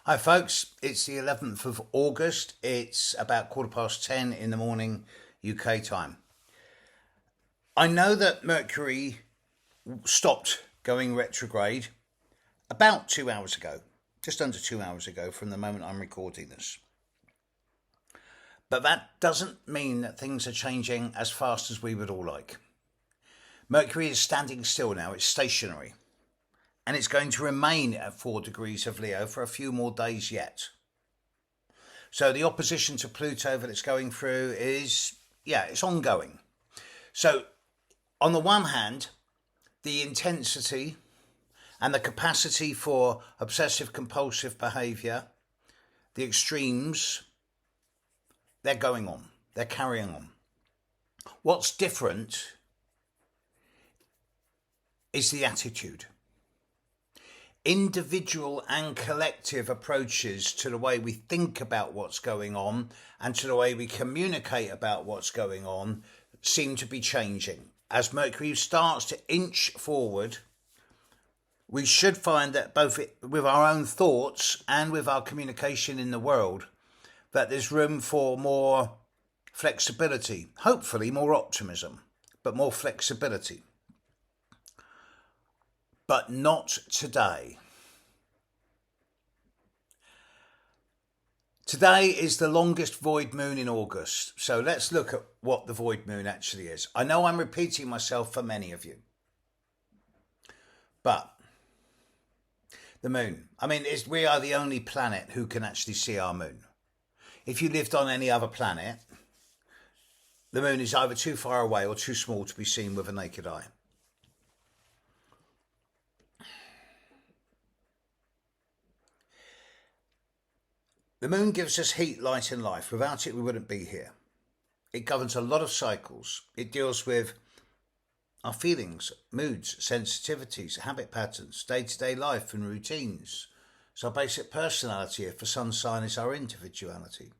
Hi, folks. It's the 11th of August. It's about 10:15 in the morning, UK time. I know that Mercury stopped going retrograde about 2 hours ago, just under 2 hours ago from the moment I'm recording this. But that doesn't mean that things are changing as fast as we would all like. Mercury is standing still now, it's stationary. And it's going to remain at 4 degrees of Leo for a few more days yet. So the opposition to Pluto that it's going through is, it's ongoing. So on the one hand, the intensity and the capacity for obsessive compulsive behaviour, the extremes, they're going on, they're carrying on. What's different is the attitude. Individual and collective approaches to the way we think about what's going on and to the way we communicate about what's going on seem to be changing. As Mercury starts to inch forward, we should find that both with our own thoughts and with our communication in the world, that there's room for more flexibility, hopefully more optimism, but more flexibility. But not today. Today is the longest void moon in August, so let's look at what the void moon actually is. I know I'm repeating myself for many of you, but the moon, we are the only planet who can actually see our moon. If you lived on any other planet, the moon is either too far away or too small to be seen with a naked eye. The moon gives us heat, light and life. Without it, we wouldn't be here. It governs a lot of cycles. It deals with our feelings, moods, sensitivities, habit patterns, day-to-day life and routines. It's our basic personality. If the sun sign is our individuality.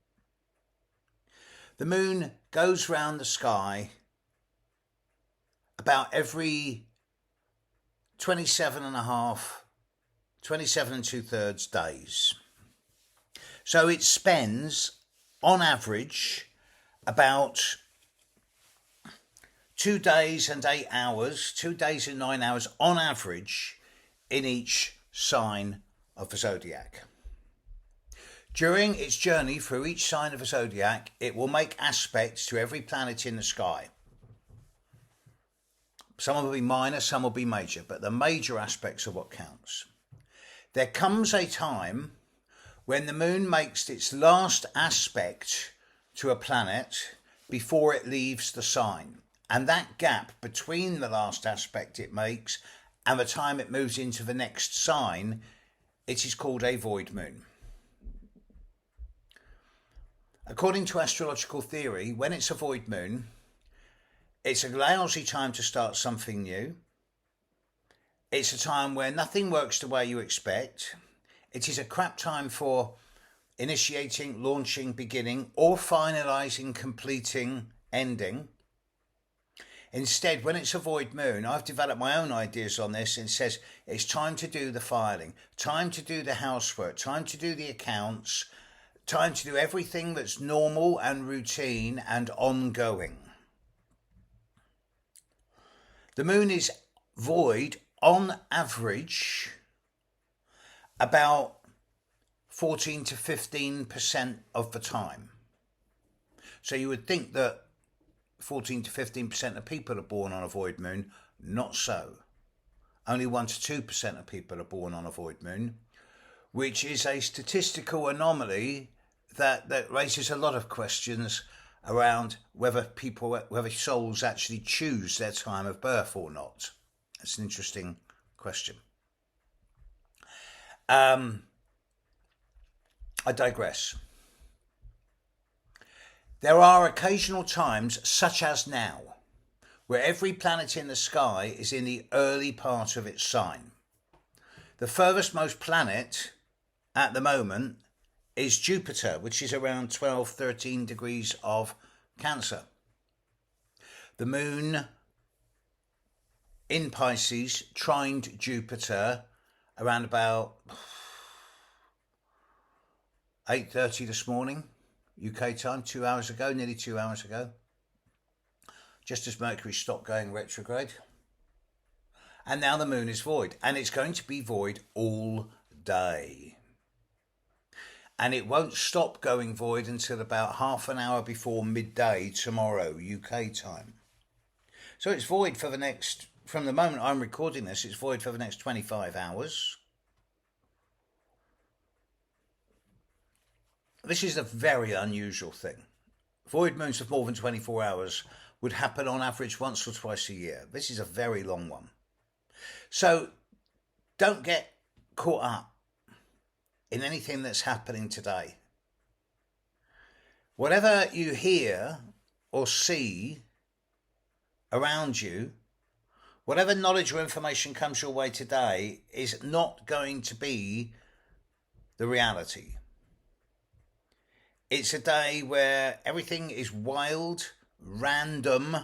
The moon goes round the sky about every 27 and 2/3 days. So it spends, on average, about 2 days and 8 hours, 2 days and 9 hours on average in each sign of the zodiac. During its journey through each sign of the zodiac, it will make aspects to every planet in the sky. Some will be minor, some will be major, but the major aspects are what counts. There comes a time when the moon makes its last aspect to a planet before it leaves the sign. And that gap between the last aspect it makes and the time it moves into the next sign, it is called a void moon. According to astrological theory, when it's a void moon, it's a lousy time to start something new. It's a time where nothing works the way you expect. It is a crap time for initiating, launching, beginning, or finalising, completing, ending. Instead, when it's a void moon, I've developed my own ideas on this and it says it's time to do the filing, time to do the housework, time to do the accounts, time to do everything that's normal and routine and ongoing. The moon is void on average about 14 to 15% of the time. So you would think that 14 to 15% of people are born on a void moon. Not so. Only 1 to 2% of people are born on a void moon, which is a statistical anomaly that raises a lot of questions around whether souls actually choose their time of birth or not. That's an interesting question. I digress. There are occasional times, such as now, where every planet in the sky is in the early part of its sign. The furthest most planet at the moment is Jupiter, which is around 12-13 degrees of Cancer. The moon in Pisces trined Jupiter around about 8:30 this morning, UK time, 2 hours ago, nearly 2 hours ago, just as Mercury stopped going retrograde. And now the moon is void, and it's going to be void all day. And it won't stop going void until about half an hour before midday tomorrow, UK time. So it's void for the next, from the moment I'm recording this, it's void for the next 25 hours. This is a very unusual thing. Void moons of more than 24 hours would happen on average once or twice a year. This is a very long one. So don't get caught up in anything that's happening today. Whatever you hear or see around you, whatever knowledge or information comes your way today is not going to be the reality. It's a day where everything is wild, random,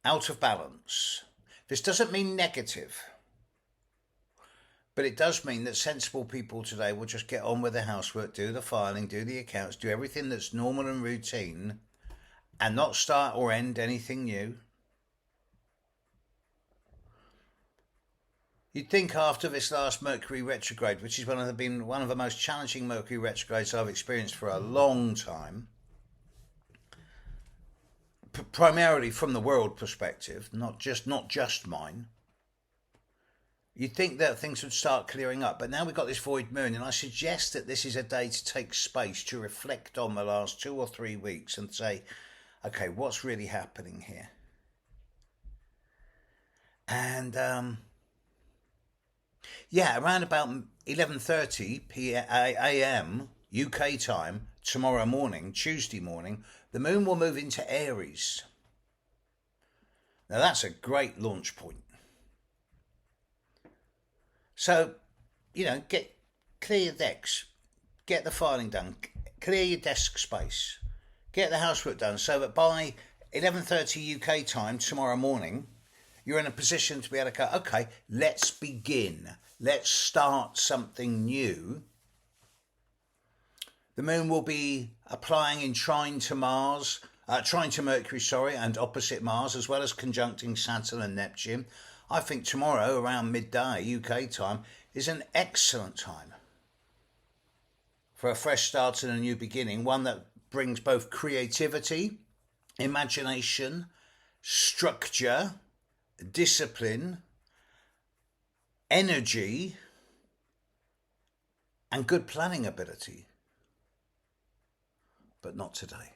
out of balance. This doesn't mean negative, but it does mean that sensible people today will just get on with the housework, do the filing, do the accounts, do everything that's normal and routine, and not start or end anything new. You'd think after this last Mercury retrograde, which has been one of the most challenging Mercury retrogrades I've experienced for a long time, primarily from the world perspective, not just mine, you'd think that things would start clearing up. But now we've got this void moon, and I suggest that this is a day to take space to reflect on the last 2 or 3 weeks and say, okay, what's really happening here? And around about 11:30 a.m. UK time tomorrow morning, Tuesday morning, the moon will move into Aries. Now that's a great launch point. So, clear your decks, get the filing done, clear your desk space, get the housework done so that by 11:30 UK time tomorrow morning, you're in a position to be able to go, okay, let's begin. Let's start something new. The moon will be applying in trine to Mercury, and opposite Mars, as well as conjuncting Saturn and Neptune. I think tomorrow, around midday UK time, is an excellent time for a fresh start and a new beginning, one that brings both creativity, imagination, structure, discipline, energy, and good planning ability. But not today.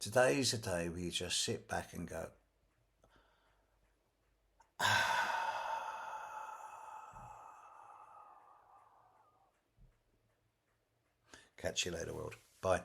Today is a day where you just sit back and go, Catch you later, world. Bye.